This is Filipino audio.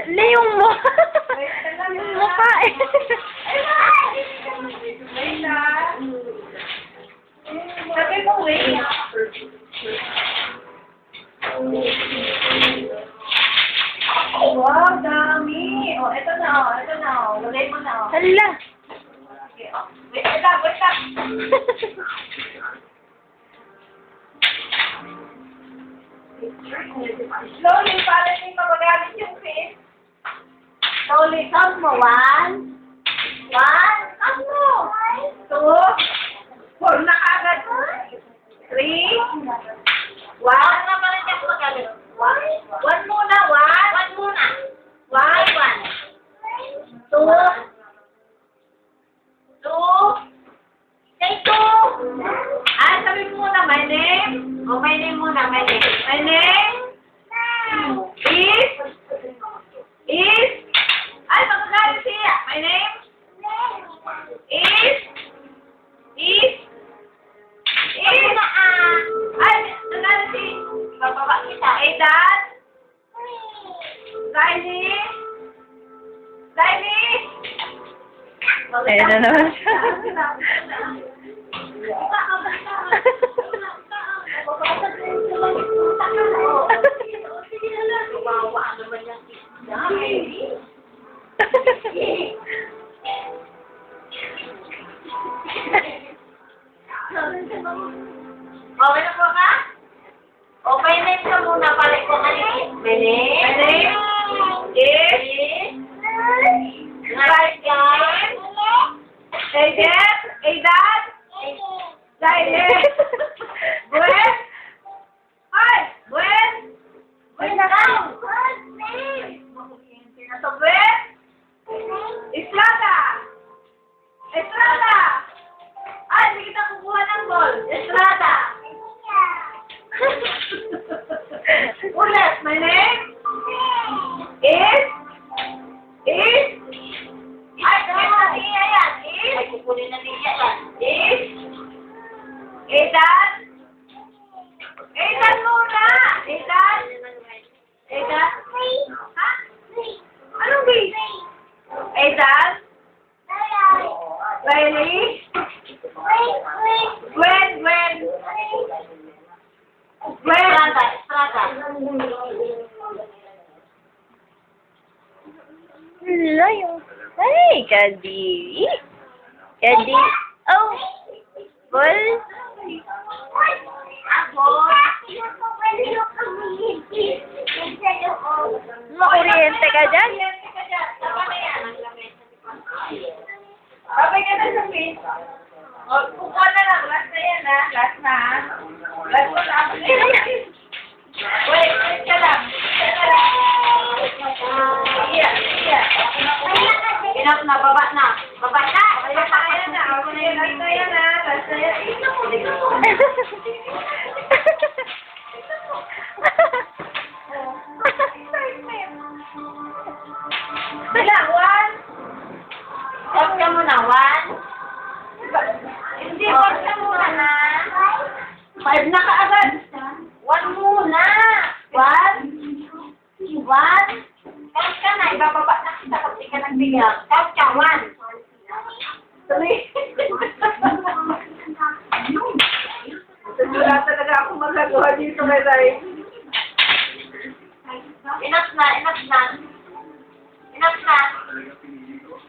Leyong mo. Yung mukha eh. Sabi mo, wait. Wow, dami. Oh, ito na, oh. Ito na, oh. Lagay mo na, oh. Hala. Okay, oh. Wait lang, wait lang. Slowly, para hindi mabagamit yung face. Slowly, count mo. 1. Count mo. 2. 4 na agad. 3. 1. Na pa rin yung magalit. 1 muna, 1 muna. 1. 2. 2. Say 2. Ah, sabi mo muna, my name. Oh, my name muna, my name. My name is, ay, magagalit siya. My name is, ay, nagalit si, bababa kita. Edad, Riley, Ayun na naman siya. Okay na po ka? Okay, name ka muna. Palit ko kanina. My name is right guys. Edad, Riley. Gwen. Ay, Gwen. Gwen na lang. So, Gwen. Estrada. Ay, hindi kita kukuha ng ball. Estrada. Ulit, my name is, ay, na niya yan. Ay, kukunin na niya yan. Edad muna. Edad. Ha? Anong base? Edad. Riley. Gwen. Estrada. Hala yung... Ay, Kadiri. Oh. Bol. Makuryente ka dyan? Babay ka na sa face. O, kukuha na lang. Last na yan, ha? Last na. Last mo sa akin. Wait ka lang. Iya. Enough na, baba na. Last na yan, ha? Last na yan. Wala, 1. Pag ka muna, 1. Hindi, pag ka muna na. 5 na kaagad. 1 muna. 1. Count ka na, ibababa na kita pag di ka nagbigyan. Count ka, 1. Tuloy. Wala talaga ako magagawa dito kay Ray. Enough na.